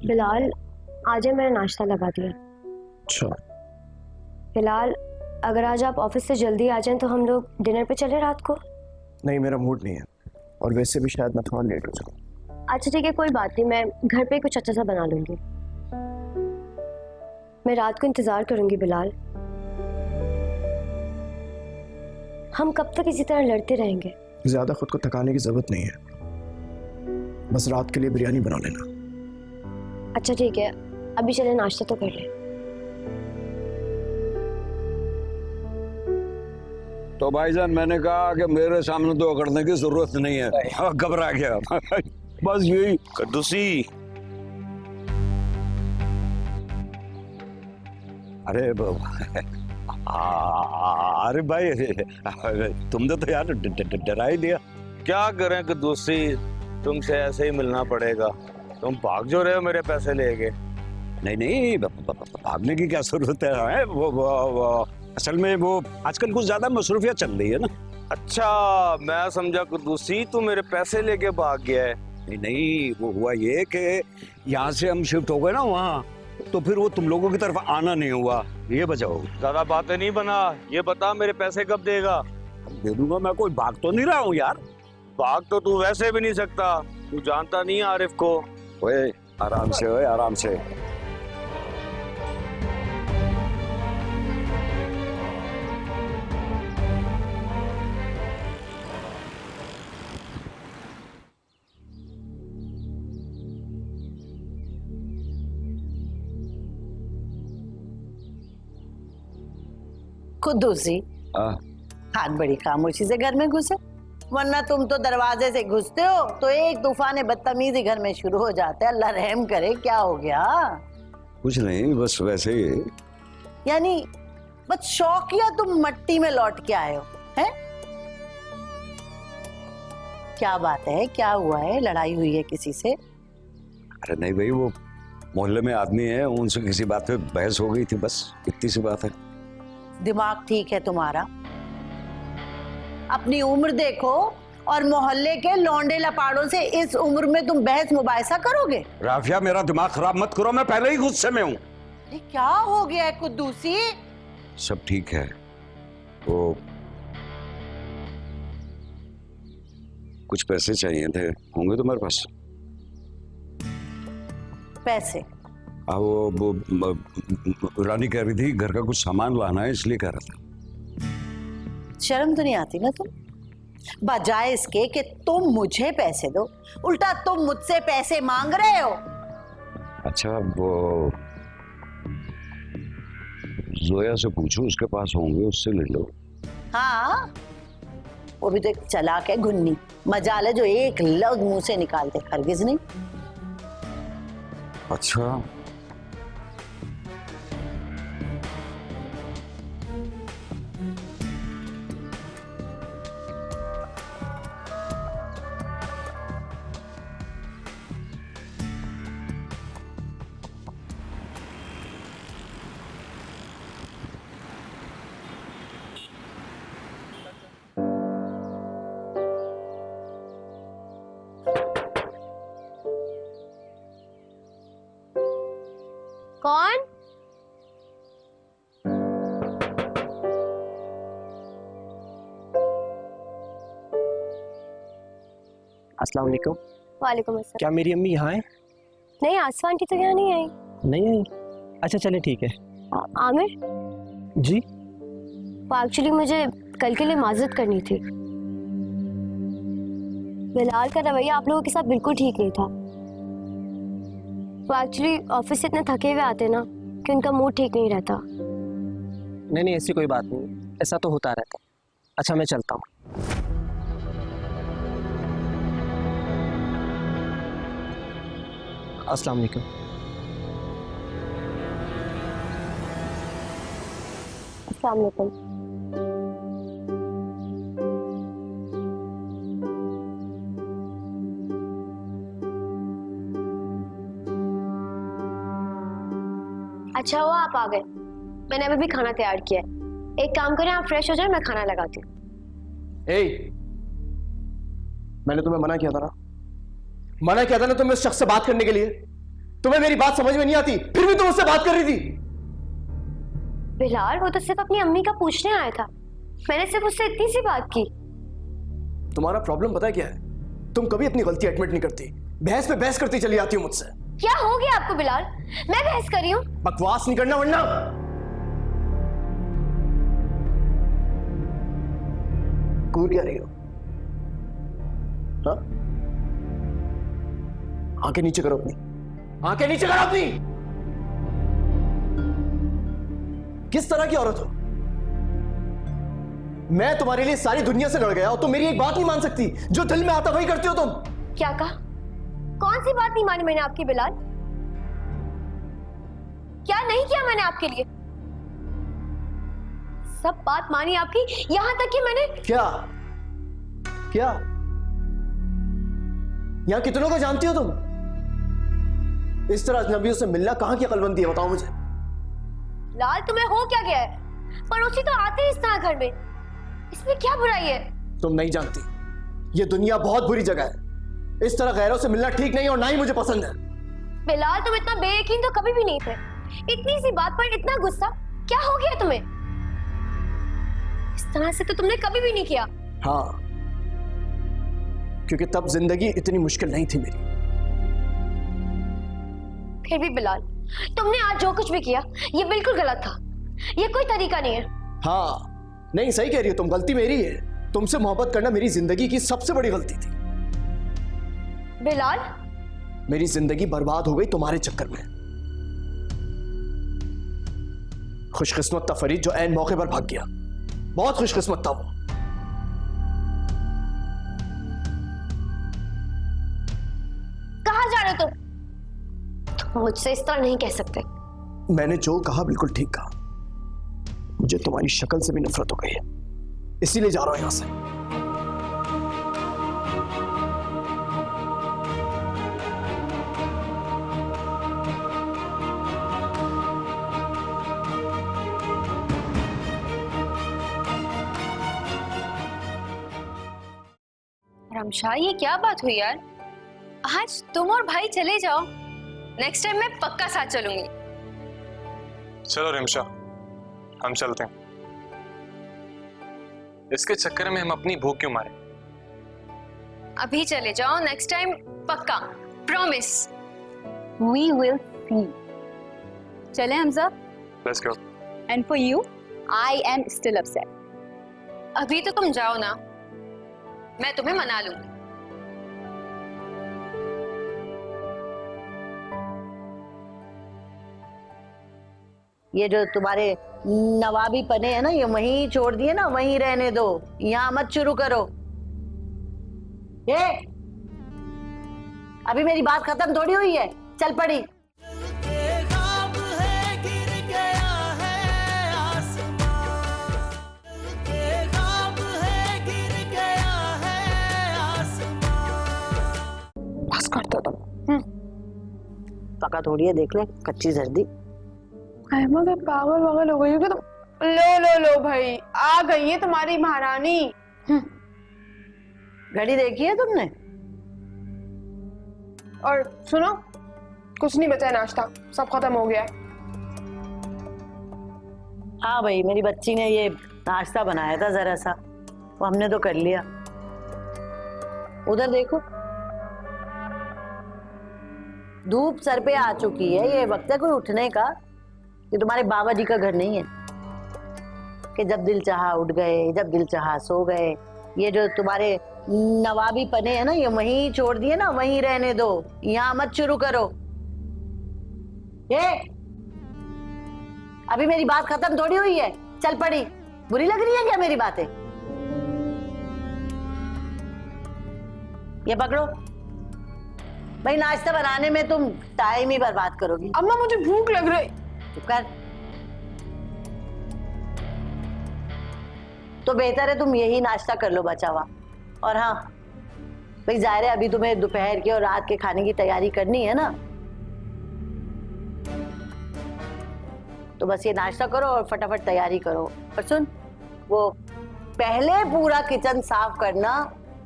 बिलाल, आज मैंने नाश्ता लगा दिया। अच्छा। बिलाल, अगर आज आप ऑफिस से जल्दी आ जाएं तो हम लोग डिनर पे चले रात को। नहीं, मेरा मूड नहीं है और वैसे भी शायद मैं थोड़ा लेट हो जाऊँ। अच्छा ठीक है, कोई बात नहीं, मैं घर पे कुछ अच्छा सा बना लूंगी। मैं रात को इंतजार करूंगी बिलाल। हम कब तक इसी तरह लड़ते रहेंगे? ज्यादा खुद को थकाने की जरूरत नहीं है, बस रात के लिए बिरयानी बना लेना। अच्छा ठीक है, अभी चले नाश्ता तो कर ले। तो भाईजान मैंने कहा कि मेरे सामने तो अकड़ने की जरूरत नहीं है, घबरा गया बस यही। कद्दूसी, अरे अरे भाई, तुमने तो यार डरा ही दिया। क्या करें कद्दूसी, तुमसे ऐसे ही मिलना पड़ेगा। तुम भाग जो रहे हो मेरे पैसे लेके। नहीं नहीं, भागने की क्या जरूरत है? वो असल में वो आजकल कुछ ज्यादा मसरूफियत चल रही है ना। अच्छा, मैं समझा कद्दूसी तू मेरे पैसे लेके भाग गया है। नहीं नहीं, वो हुआ ये कि यहाँ से हम शिफ्ट हो गए ना वहाँ, तो फिर वो तुम लोगों की तरफ आना नहीं हुआ, ये बचाओ। ज्यादा बातें नहीं बना, ये बता मेरे पैसे कब देगा? दे दूंगा, मैं कोई भाग तो नहीं रहा हूँ यार। भाग तो तू वैसे भी नहीं सकता, तू जानता नहीं आरिफ को। ओए आराम से, ओए आराम से। कुद्दूसी, हाथ बड़ी खामोशी से घर में घुसे, वरना तुम तो दरवाजे से घुसते हो तो एक तूफान बदतमीजी घर में शुरू हो जाता है। अल्लाह रहम करे, क्या हो गया? कुछ नहीं, बस वैसे ही। यानी बस शौकिया तुम मट्टी में लौट के आए हो हैं? क्या बात है, क्या हुआ है? लड़ाई हुई है किसी से? अरे नहीं भाई, वो मोहल्ले में आदमी है, उनसे किसी बात पे बहस हो गई थी, बस इतनी सी बात है। दिमाग ठीक है तुम्हारा? अपनी उम्र देखो और मोहल्ले के लौंडे लपाड़ों से इस उम्र में तुम बहस मुबाहिसा करोगे? राफिया, मेरा दिमाग खराब मत करो, मैं पहले ही गुस्से में हूँ। अरे क्या हो गया है कुद्दूसी? सब ठीक है, वो कुछ पैसे चाहिए थे, होंगे तुम्हारे पास? पैसे? हाँ, वो रानी कह रही थी घर का कुछ सामान लाना है, इसलिए कह रहा था। शर्म तो नहीं आती ना तुम? बजाय इसके कि तुम मुझे पैसे दो, उल्टा तुम मुझसे पैसे मांग रहे हो। अच्छा, वो जोया से पूछो, उसके पास होंगे, उससे ले लो। हाँ, वो भी तो एक चालाक है, घुन्नी मजाल है जो एक लफ्ज मुंह से निकालते हरगिज नहीं। अच्छा, कौन? अस्सलाम वालेकुम। वालेकुम अस्सलाम। क्या मेरी अम्मी यहाँ है? नहीं, आसफा आंटी तो यहाँ नहीं आई। नहीं आई? अच्छा चले ठीक है। आमिर जी? वो एक्चुअली मुझे कल के लिए माजरत करनी थी। बिलाल का रवैया आप लोगों के साथ बिल्कुल ठीक नहीं था। वो एक्चुअली ऑफिस से इतने थके हुए आते ना कि उनका मूड ठीक नहीं रहता। नहीं नहीं, ऐसी कोई बात नहीं, ऐसा तो होता रहता। अच्छा मैं चलता हूँ। अस्सलाम वालेकुम। अस्सलाम वालेकुम। अच्छा हुआ आप आ गए, मैंने अभी भी खाना तैयार किया है। एक काम करें, आप फ्रेश हो जाए, मैं खाना लगाती हूँ। मैंने तुम्हें मना किया था ना तुम्हें उस शख्स से बात करने के लिए। तुम्हें मेरी बात समझ में नहीं आती, फिर भी तुम उससे बात कर रही थी। बिलाल, वो तो सिर्फ अपनी अम्मी का पूछने आया था। मैंने सिर्फ उससे इतनी सी बात की। तुम्हारा प्रॉब्लम पता है क्या है? तुम कभी अपनी गलती एडमिट नहीं करती, बहस पे बहस करती चली आती हो मुझसे। क्या हो गया आपको बिलाल? मैं बहस कर रही हूँ? बकवास नहीं करना वरना कूद क्या रही हो? हाँ? आंखें नीचे करो अपनी, आंखें नीचे करो अपनी। किस तरह की औरत हो? मैं तुम्हारे लिए सारी दुनिया से लड़ गया और तुम मेरी एक बात नहीं मान सकती। जो दिल में आता वही करती हो तुम। क्या कहा? कौन सी बात नहीं मानी मैंने आपकी बिलाल? क्या नहीं किया मैंने आपके लिए? सब बात मानी आपकी, यहां तक कि मैंने क्या क्या यहां कितनों को जानती हो तुम? इस तरह अजनबियों से मिलना कहां की अक्लमंदी है, बताओ मुझे। लाल, तुम्हें हो क्या गया है? पड़ोसी तो आते ही इस तरह घर में, इसमें क्या बुराई है? तुम नहीं जानती, ये दुनिया बहुत बुरी जगह है। इस तरह गैरों से मिलना ठीक नहीं और ना ही मुझे पसंद है। बिलाल, तुम इतना बेयकीन तो कभी भी नहीं थे। इतनी सी बात पर इतना गुस्सा, क्या हो गया तुम्हें? इस तरह से तो तुमने कभी भी नहीं किया। हाँ, क्योंकि तब जिंदगी इतनी मुश्किल नहीं थी मेरी। फिर भी बिलाल, तुमने आज जो कुछ भी किया ये बिल्कुल गलत था। ये कोई तरीका नहीं है। हाँ, नहीं सही कह रही हो तुम, गलती मेरी है। तुमसे मोहब्बत करना मेरी जिंदगी की सबसे बड़ी गलती थी। बिलाल, मेरी जिंदगी बर्बाद हो गई तुम्हारे चक्कर में। खुशकिस्मत था फरीद जो ऐन मौके पर भाग गया, बहुत खुशकिस्मत था वो। कहाँ जा रहे हो तुम? तुम मुझसे इस तरह नहीं कह सकते। मैंने जो कहा बिल्कुल ठीक कहा। मुझे तुम्हारी शक्ल से भी नफरत हो गई है, इसीलिए जा रहा हूं यहां से। रमशा, ये क्या बात हुई यार? आज तुम और भाई चले जाओ, नेक्स्ट टाइम मैं पक्का साथ चलूंगी। चलो रिमशा, हम चलते हैं। इसके चक्कर में हम अपनी भूख क्यों मारे? अभी चले जाओ, नेक्स्ट टाइम पक्का, प्रॉमिस। We will see. चले Hamza? Let's go. And for you, I am still upset. अभी तो तुम जाओ ना, मैं तुम्हें मना लूंगी। ये जो तुम्हारे नवाबी पने हैं ना, ये वहीं छोड़ दिए ना, वहीं रहने दो, यहाँ मत शुरू करो। ये अभी मेरी बात खत्म थोड़ी हुई है, चल पड़ी। बस कर दो तुम। पका थोड़ी है, देख ले, कच्ची सर्दी। अहमद, अब पागल वागल हो गई हो क्या तुम? लो भाई, आ गई है तुम्हारी महारानी। घड़ी देखी है तुमने? और सुनो, कुछ नहीं बचा है नाश्ता, सब खत्म हो गया है। हाँ भाई, मेरी बच्ची ने ये नाश्ता बनाया था जरा सा, वो हमने तो कर लिया। उधर देखो, धूप सर पे आ चुकी है, ये वक्त है कोई उठने का। ये तुम्हारे बाबा जी का घर नहीं है कि जब दिल चाहा उठ गए, जब दिल चाहा सो गए। ये जो तुम्हारे नवाबी पने हैं ना, ये वहीं छोड़ दिए ना, वहीं रहने दो, यहाँ मत शुरू करो। ये अभी मेरी बात खत्म थोड़ी हुई है, चल पड़ी। बुरी लग रही है क्या मेरी बातें? ये पकड़ो भाई, नाश्ता बनाने में तुम टाइम ही बर्बाद करोगी। अम्मा, मुझे भूख लग रही। चुप कर। तो बेहतर है तुम यही नाश्ता कर लो बचा हुआ। और हाँ भाई, जाहिर है अभी तुम्हें दोपहर के और रात के खाने की तैयारी करनी है ना, तो बस ये नाश्ता करो और फटाफट तैयारी करो। और सुन, वो पहले पूरा किचन साफ करना,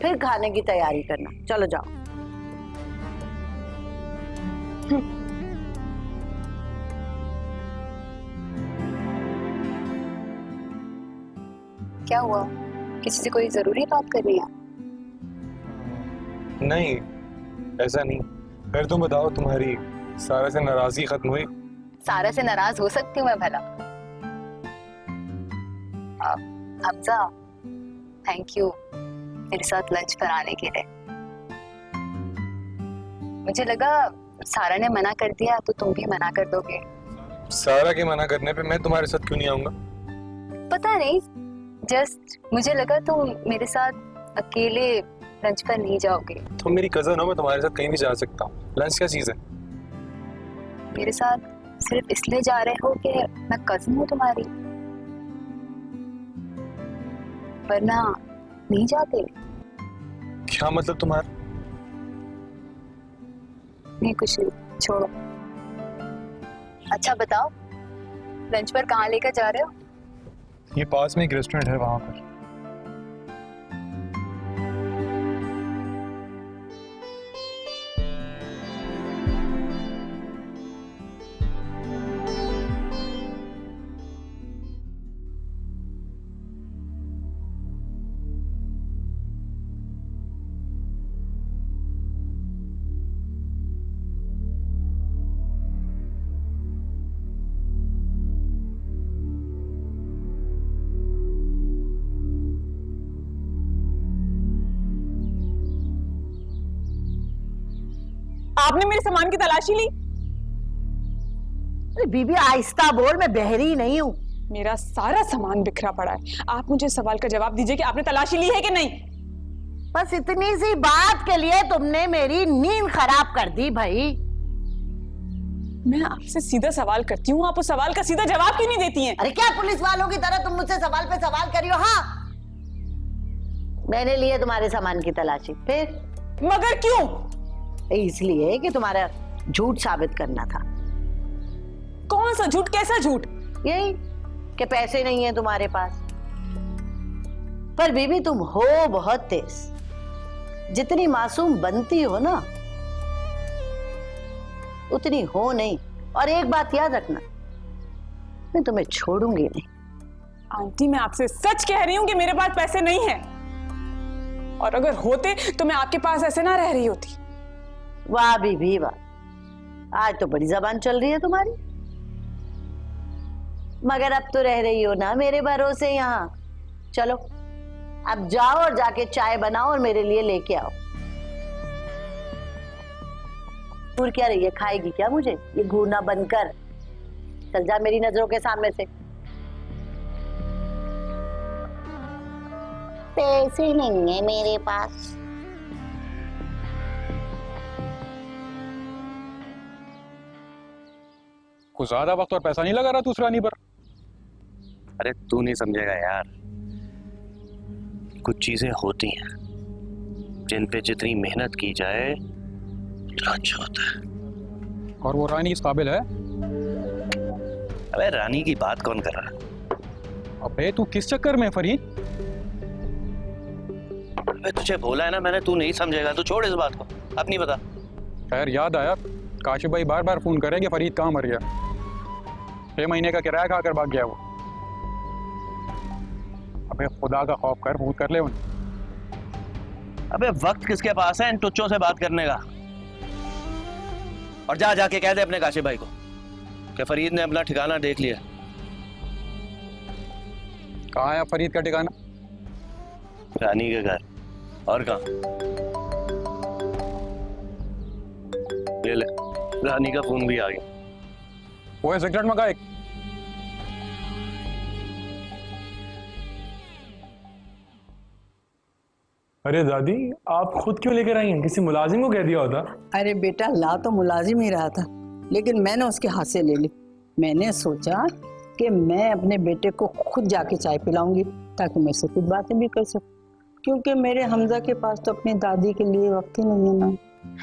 फिर खाने की तैयारी करना। चलो जाओ। क्या हुआ? किसी से कोई जरूरी बात करनी है? नहीं, ऐसा नहीं। फिर तुम बताओ, तुम्हारी सारा से नाराजगी खत्म हुई? सारा से नाराज हो सकती हूँ मैं भला? हमजा, थैंक यू मेरे साथ लंच पर आने के लिए। मुझे लगा सारा ने मना कर दिया तो तुम भी मना कर दोगे। सारा के मना करने पे मैं तुम्हारे साथ क्यों नहीं आऊंगा? पता नहीं, जस्ट मुझे लगा तुम मेरे साथ अकेले लंच पर नहीं जाओगे। तुम मेरी कजन हो, मैं तुम्हारे साथ कहीं भी जा सकता हूँ। लंच क्या चीज है? मेरे साथ सिर्फ इसलिए जा रहे हो कि मैं कजन हूँ तुम्हारी, वरना नहीं जाते। क्या मतलब तुम्हारा? नहीं कुछ नहीं, छोड़ो। अच्छा बताओ, लंच पर कहाँ लेकर जा रहे हो? ये पास में एक रेस्टोरेंट है, वहां पर। आपने मेरे सामान की तलाशी ली? अरे बीबी आहिस्ता बोल, मैं बहरी नहीं हूँ। मेरा सारा सामान बिखरा पड़ा है। आप मुझे सवाल का जवाब दीजिए कि आपने तलाशी ली है कि नहीं? बस इतनी सी बात के लिए तुमने मेरी नींद खराब कर दी भाई। मैं आपसे सीधा सवाल करती हूँ, आप उस सवाल का सीधा जवाब क्यों नहीं देती हैं? अरे क्या पुलिस वालों की तरह तुम मुझसे सवाल पे सवाल करी हो? हाँ, मैंने लिए तुम्हारे सामान की तलाशी। फिर? मगर क्यों? इसलिए कि तुम्हारा झूठ साबित करना था। कौन सा झूठ? कैसा झूठ? यही कि पैसे नहीं है तुम्हारे पास। पर बीबी तुम हो बहुत तेज। जितनी मासूम बनती हो ना, उतनी हो नहीं। और एक बात याद रखना, मैं तुम्हें छोड़ूंगी नहीं। आंटी, मैं आपसे सच कह रही हूँ कि मेरे पास पैसे नहीं है, और अगर होते तो मैं आपके पास ऐसे ना रह रही होती। वाह बीबी वाह, आज तो बड़ी जबान चल रही है तुम्हारी। मगर अब तो रह रही हो ना मेरे भरोसे यहाँ। चलो अब जाओ और जाके चाय बनाओ और मेरे लिए लेके आओ। दूर क्या रही है, खाएगी क्या मुझे? ये घूरना बंद कर, चल जा मेरी नजरों के सामने से। पैसे नहीं है मेरे पास। कुछ ज्यादा वक्त और पैसा नहीं लगा रहा दूसरा रानी पर। अरे तू नहीं समझेगा यार, कुछ चीजें होती हैं जिन पे जितनी मेहनत की जाए उतना अच्छा होता है। और वो रानी इस काबिल है? अबे रानी की बात कौन कर रहा है? अबे तू किस चक्कर में फरीद? अबे तुझे बोला है ना मैंने, तू नहीं समझेगा तो छोड़ इस बात को, अब नहीं बता। खैर याद आया, काशिफ भाई बार बार फोन करेंगे फरीद कहाँ मर गया। 6 महीने का किराया खाकर भाग गया वो। अबे खुदा का खौफ कर, फोन कर ले उन्हें। अबे वक्त किसके पास है इन टुच्चों से बात करने का? और जाके कह दे अपने काशिफ भाई को कि फरीद ने अपना ठिकाना देख लिया। कहाँ है फरीद का ठिकाना? रानी के घर। और कहाँ? ये ले, रानी का फोन भी आ गया। वो है सिगरेट मंगा एक। अरे दादी, आप खुद क्यों लेकर आई हैं? किसी मुलाजिम को कह दिया होता। अरे बेटा, ला तो मुलाजिम ही रहा था, लेकिन मैंने उसके हाथ से ले ली। मैंने सोचा कि मैं अपने बेटे को खुद जाके चाय पिलाऊंगी ताकि मैं उससे कुछ बातें भी कर सकूं, क्योंकि मेरे हमजा के पास तो अपनी दादी के लिए वक्त ही नहीं है ना।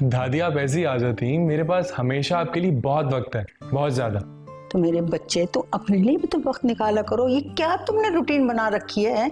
दादी आप ऐसी आ जाती, मेरे पास हमेशा आपके लिए बहुत वक्त है, बहुत ज्यादा। तो मेरे बच्चे, तो अपने लिए भी तो वक्त निकाला करो। ये क्या तुमने रूटीन बना रखी है?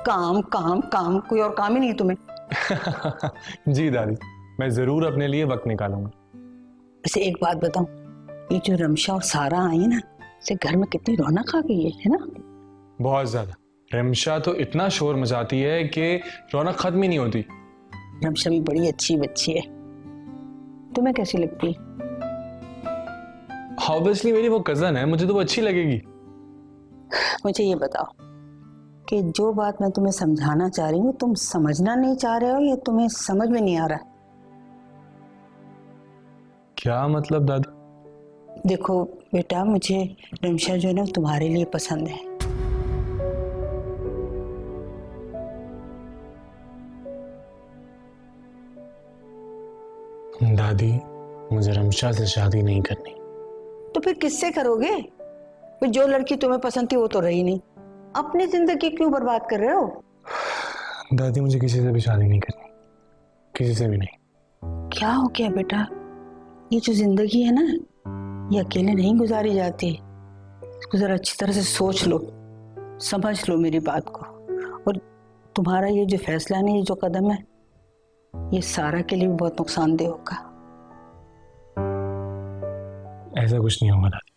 काम काम काम, कोई और काम ही नहीं तुम्हें। जी दादी, मैं जरूर अपने लिए वक्त निकालूंगा। वैसे एक बात बताऊं, ये जो रमशा और सारा आई ना, से घर में कितनी रौनक आ गई है ना? बहुत ज्यादा। रमशा तो इतना शोर मचाती है कि रौनक खत्म ही नहीं होती। रमशा भी बड़ी अच्छी बच्ची है। तुम्हें कैसी लगती? ऑब्वियसली मेरी वो कजन है, मुझे तो वो अच्छी लगेगी। मुझे ये बताओ कि जो बात मैं तुम्हें समझाना चाह रही हूँ तुम समझना नहीं चाह रहे हो या तुम्हें समझ में नहीं आ रहा? क्या मतलब दादी? देखो बेटा, मुझे रमशा जो है ना तुम्हारे लिए पसंद है। दादी, मुझे रमशा से शादी नहीं करनी। तो फिर किससे करोगे? फिर जो लड़की तुम्हें पसंद थी वो तो रही नहीं, अपनी जिंदगी क्यों बर्बाद कर रहे हो? दादी, मुझे किसी से भी शादी नहीं करनी, किसी से भी नहीं। क्या हो गया बेटा? ये जो जिंदगी है ना, ये अकेले नहीं गुजारी जाती। इसको जरा अच्छी तरह से सोच लो, समझ लो मेरी बात को। और तुम्हारा ये जो फैसला है ना, ये जो कदम है, ये सारा के लिए भी बहुत नुकसानदेह होगा। ऐसा कुछ नहीं होगा दादी।